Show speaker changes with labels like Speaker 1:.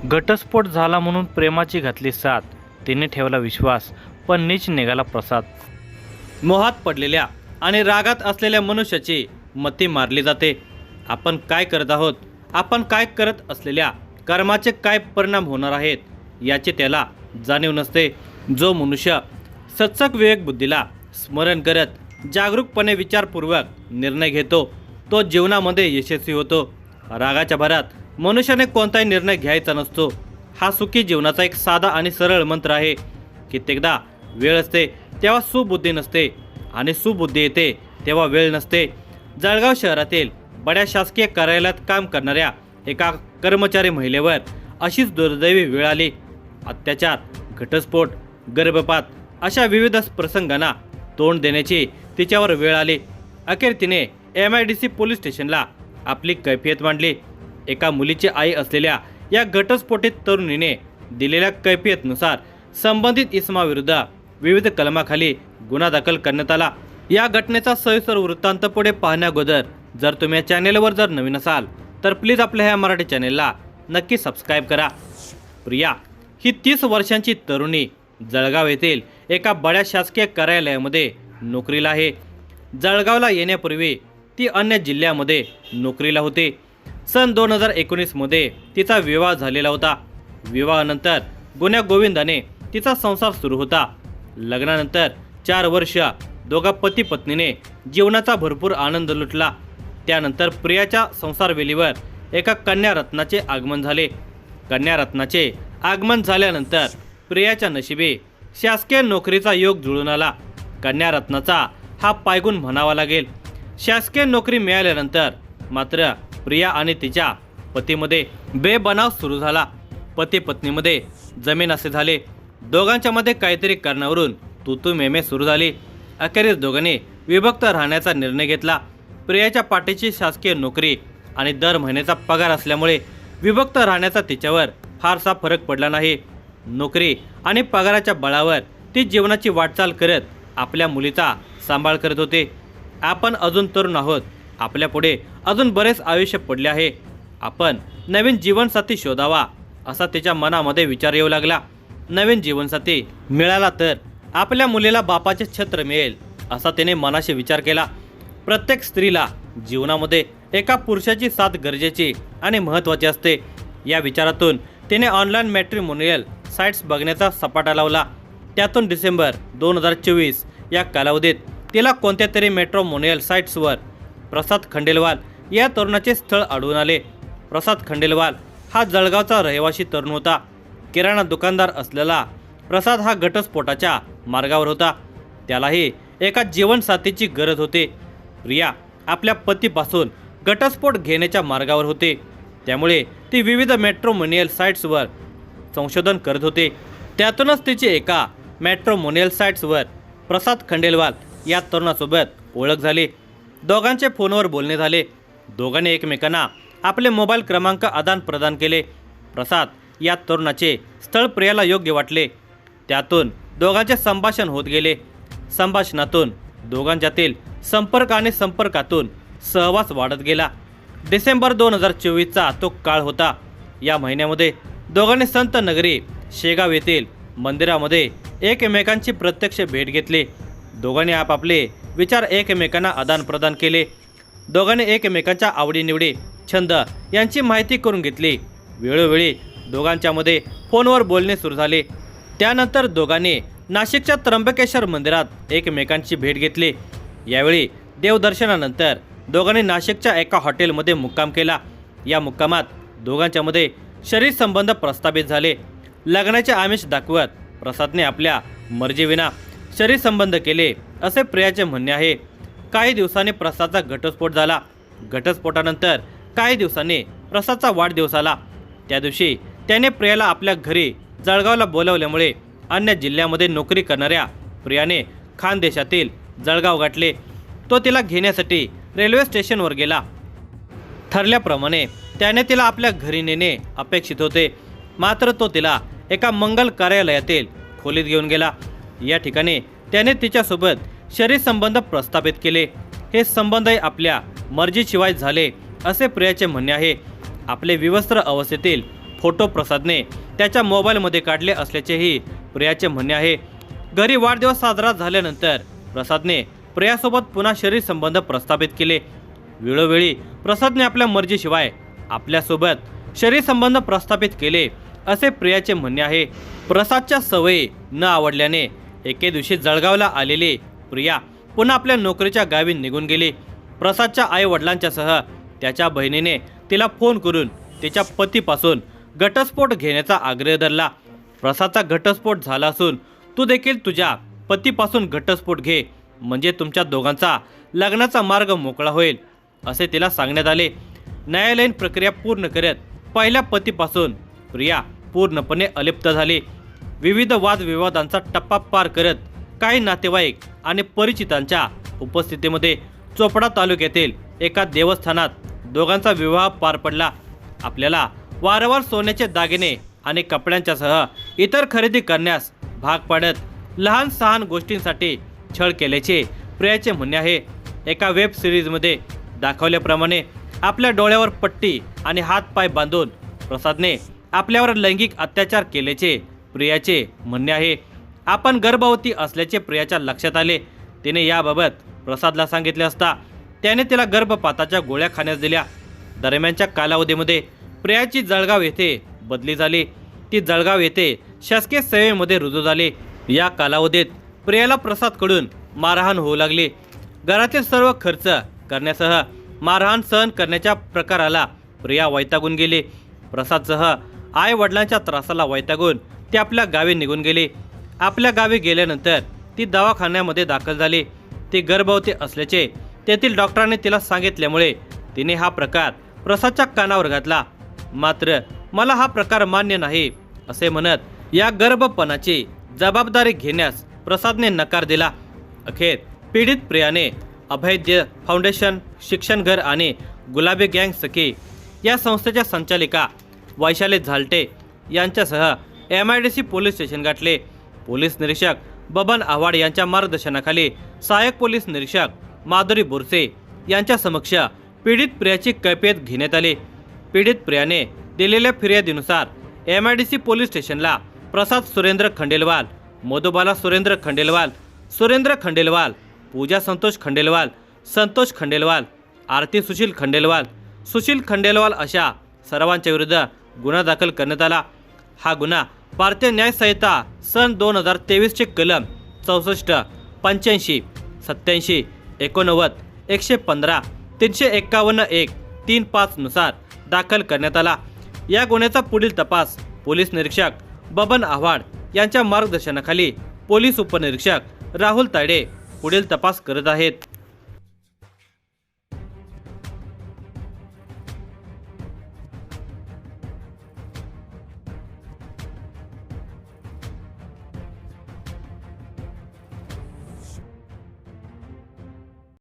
Speaker 1: घटस्फोट झाला म्हणून प्रेमाची घातली साथ, तिने ठेवला विश्वास पण नीच निघाला प्रसाद। मोहात पडलेल्या आणि रागात असलेल्या मनुष्याची मती मारली जाते। आपण काय करत आहोत, आपण काय करत असलेल्या कर्माचे काय परिणाम होणार आहेत याची त्याला जाणीव नसते। जो मनुष्य सत्सक विवेक बुद्धीला स्मरण करत जागरूकपणे विचारपूर्वक निर्णय घेतो तो जीवनामध्ये यशस्वी होतो। रागाच्या भरात मनुष्याने कोणताही निर्णय घ्यायचा नसतो। हा सुखी जीवनाचा एक साधा आणि सरळ मंत्र आहे। कित्येकदा वेळ असते तेव्हा सुबुद्धी नसते आणि सुबुद्धी येते तेव्हा वेळ नसते। जळगाव शहरातील बड्या शासकीय कार्यालयात काम करणाऱ्या एका कर्मचारी महिलेवर अशीच दुर्दैवी वेळ आली। अत्याचार, घटस्फोट, गर्भपात अशा विविध प्रसंगांना तोंड देण्याची तिच्यावर वेळ आली। अखेर तिने MIDC पोलीस स्टेशनला आपली कैफियत मांडली। एका मुलीची आई असलेल्या या घटस्फोटित तरुणीने दिलेल्या कैफियतनुसार संबंधित इसमाविरुद्ध विविध कलमाखाली गुन्हा दाखल करण्यात आला। या घटनेचा सविस्तर वृत्तांत पुढे पाहण्याअगोदर जर तुम्ही या चॅनेलवर जर नवीन असाल तर प्लीज आपल्या ह्या मराठी चॅनेलला नक्की सबस्क्राईब करा। प्रिया ही 30 वर्षांची तरुणी जळगाव येथील एका बड्या शासकीय कार्यालयामध्ये नोकरीला आहे। जळगावला येण्यापूर्वी ती अन्य जिल्ह्यामध्ये नोकरीला होती। सन 2019 मध्ये तिचा विवाह झालेला होता। विवाहानंतर गुण्या गोविंदाने तिचा संसार सुरू होता। लग्नानंतर 4 वर्ष दोघा पती पत्नीने जीवनाचा भरपूर आनंद लुटला। त्यानंतर प्रियाच्या संसारवेलीवर एका कन्यारत्नाचे आगमन झाले। कन्यारत्नाचे आगमन झाल्यानंतर प्रियाच्या नशिबी शासकीय नोकरीचा योग जुळून आला। कन्यारत्नाचा हा पायगुण म्हणावा लागेल। शासकीय नोकरी मिळाल्यानंतर मात्र प्रिया आणि तिच्या पतीमध्ये बेबनाव सुरू झाला। पती पत्नीमध्ये जमीन असे झाले। दोघांच्या मध्ये काहीतरी कारणावरून तू मेमे सुरू झाली। अखेरीस दोघांनी विभक्त राहण्याचा निर्णय घेतला। प्रियाच्या पाठीची शासकीय नोकरी आणि दर महिन्याचा पगार असल्यामुळे विभक्त राहण्याचा तिच्यावर फारसा फरक पडला नाही। नोकरी आणि पगाराच्या बळावर ती जीवनाची वाटचाल करत आपल्या मुलीचा सांभाळ करत होते। आपण अजून तरुण आहोत, आपल्या पुढे अजून बरेच आयुष्य पडले आहे। आपण नवीन जीवनसाथी शोधावा असा तिच्या मनामध्ये विचार येऊ लागला। नवीन जीवनसाथी मिळाला तर आपल्या मुलीला बापाचे छत्र मिळेल असा तिने मनाशी विचार केला। प्रत्येक स्त्रीला जीवनामध्ये एका पुरुषाची साथ गरजेची आणि महत्त्वाची असते। या विचारातून तिने ऑनलाईन मॅट्रिमोनियल साइट्स बघण्याचा सपाटा लावला। त्यातून डिसेंबर 2024 या कालावधीत तिला कोणत्या तरी मॅट्रिमोनियल साइट्सवर प्रसाद खंडेलवाल या तरुणाचे स्थळ आढळून आले। प्रसाद खंडेलवाल हा जळगावचा रहिवासी तरुण होता। किराणा दुकानदार असलेला प्रसाद हा घटस्फोटाच्या मार्गावर होता। त्यालाही एका जीवनसाथीची गरज होती। प्रिया आपल्या पतीपासून घटस्फोट घेण्याच्या मार्गावर होते, त्यामुळे ती विविध मॅट्रिमोनियल साइट्सवर संशोधन करत होते। त्यातूनच तिची एका मॅट्रिमोनियल साइट्सवर प्रसाद खंडेलवाल या तरुणासोबत ओळख झाली। दोघांचे फोनवर बोलणे झाले। दोघांनी एकमेकांना आपले मोबाईल क्रमांक आदान प्रदान केले। प्रसाद या तरुणाचे स्थळ प्रियाला योग्य वाटले। त्यातून दोघांचे संभाषण होत गेले। संभाषणातून दोघांच्यातील संपर्क आणि संपर्कातून सहवास वाढत गेला। डिसेंबर 2024चा तो काळ होता। या महिन्यामध्ये दोघांनी संत नगरी शेगाव येथील मंदिरामध्ये एकमेकांची प्रत्यक्ष भेट घेतली। दोघांनी आपापले विचार एकमेकांना आदान प्रदान केले। दोघांनी एकमेकांच्या आवडीनिवडी, छंद यांची माहिती करून घेतली। वेळोवेळी दोघांच्यामध्ये फोनवर बोलणे सुरू झाले। त्यानंतर दोघांनी नाशिकच्या त्र्यंबकेश्वर मंदिरात एकमेकांची भेट घेतली। यावेळी देवदर्शनानंतर दोघांनी नाशिकच्या एका हॉटेलमध्ये मुक्काम केला। या मुक्कामात दोघांच्यामध्ये शरीर संबंध प्रस्थापित झाले। लग्नाचे आमिष दाखवत प्रसादने आपल्या मर्जीविना शरीर संबंध केले असे प्रियाचे म्हणणे आहे। काही दिवसांनी प्रसादचा घटस्फोट झाला। घटस्फोटानंतर काही दिवसांनी प्रसादचा वाढदिवस आला। त्या दिवशी त्याने प्रियाला आपल्या घरी जळगावला बोलावल्यामुळे अन्य जिल्ह्यामध्ये नोकरी करणाऱ्या प्रियाने खानदेशातील जळगाव गाठले। तो तिला घेण्यासाठी रेल्वे स्टेशनवर गेला। ठरल्याप्रमाणे त्याने तिला आपल्या घरी नेणे अपेक्षित होते, मात्र तो तिला एका मंगल कार्यालयातील खोलीत घेऊन गेला। या ठिकाणी त्याने तिच्यासोबत शरीर संबंध प्रस्थापित केले। हे संबंधही आपल्या मर्जीशिवाय झाले असे प्रियाचे म्हणणे आहे। आपले विवस्त्र अवस्थेतील फोटो प्रसादने त्याच्या मोबाईलमध्ये काढले असल्याचेही प्रियाचे म्हणणे आहे. घरी वाढदिवस साजरा झाल्यानंतर प्रसादने प्रियासोबत पुन्हा शरीर संबंध प्रस्थापित केले. वेळोवेळी प्रसादने आपल्या मर्जीशिवाय आपल्यासोबत शरीर संबंध प्रस्थापित केले असे प्रियाचे म्हणणे आहे. प्रसादच्या सवयी न आवडल्याने एके दिवशी जळगावला आलेली प्रिया पुन्हा आपल्या नोकरीच्या गावी निघून गेली. प्रसादच्या आई वडिलांच्यासह त्याच्या बहिणीने तिला फोन करून तिच्या पतीपासून घटस्फोट घेण्याचा आग्रह धरला. प्रसादचा घटस्फोट झाला असून तू देखील तुझ्या पतीपासून घटस्फोट घे, म्हणजे तुमच्या दोघांचा लग्नाचा मार्ग मोकळा होईल असे तिला सांगण्यात आले. न्यायालयीन प्रक्रिया पूर्ण करत पहिल्या पतीपासून प्रिया पूर्णपणे अलिप्त झाली. विविध वादविवादांचा टप्पा पार करत काही नातेवाईक आणि परिचितांच्या उपस्थितीमध्ये चोपडा तालुक्यातील एका देवस्थानात दोघांचा विवाह पार पडला. आपल्याला वारंवार सोन्याचे दागिने आणि कपड्यांच्यासह इतर खरेदी करण्यास भाग पाडत लहान सहान गोष्टींसाठी छळ केल्याचे प्रियाचे म्हणणे आहे. एका वेब सिरीजमध्ये दाखवल्याप्रमाणे आपल्या डोळ्यावर पट्टी आणि हातपाय बांधून प्रसादने आपल्यावर लैंगिक अत्याचार केल्याचे प्रियाचे म्हणणे आहे. आपण गर्भवती असल्याचे प्रियाच्या लक्षात आले. तिने याबाबत प्रसादला सांगितले असता त्याने तिला गर्भपाताच्या गोळ्या खाण्यास दिल्या. दरम्यानच्या कालावधीमध्ये प्रियाची जळगाव येथे बदली झाली. ती जळगाव येथे शासकीय सेवेमध्ये रुजू झाली. या कालावधीत प्रियाला प्रसादकडून मारहाण होऊ लागली. घरातील सर्व खर्च करण्यासह मारहाण सहन करण्याच्या प्रकाराला प्रिया वैतागून गेली. प्रसादसह आई वडिलांच्या त्रासाला वैतागून ती आपल्या गावी निघून गेली. आपल्या गावी गेल्यानंतर ती दवाखान्यामध्ये दाखल झाली. ती गर्भवती असल्याचे तेथील डॉक्टरांनी तिला सांगितल्यामुळे तिने हा प्रकार प्रसादच्या कानावर घातला. मात्र मला हा प्रकार मान्य नाही असे म्हणत या गर्भपणाची जबाबदारी घेण्यास प्रसादने नकार दिला. अखेर पीडित प्रियाने अभय फाउंडेशन, शिक्षण घर आणि गुलाबी गँग सखी या संस्थेच्या संचालिका वैशाली झालटे यांच्यासह MIDC पोलीस स्टेशन गाठले. पोलीस निरीक्षक बबन आव्हाड यांच्या मार्गदर्शनाखाली सहाय्यक पोलीस निरीक्षक माधुरी बोरसे यांच्या समक्ष पीडित प्रियाची कैफियत घेण्यात आली. पीडित प्रियाने दिलेल्या फिर्यादीनुसार MIDC पोलीस स्टेशनला प्रसाद सुरेंद्र खंडेलवाल, मधुबाला सुरेंद्र खंडेलवाल, सुरेंद्र खंडेलवाल, पूजा संतोष खंडेलवाल, संतोष खंडेलवाल, आरती सुशील खंडेलवाल, सुशील खंडेलवाल अशा सर्वांच्या विरुद्ध गुन्हा दाखल करण्यात आला. हा गुन्हा भारतीय न्याय संहिता सन 2023चे कलम 64, 85, 87, 89, 115, 351(1), 35 नुसार दाखल करण्यात आला. या गुन्ह्याचा पुढील तपास पोलीस निरीक्षक बबन आव्हाड यांच्या मार्गदर्शनाखाली पोलीस उपनिरीक्षक राहुल तायडे पुढील तपास करत आहेत.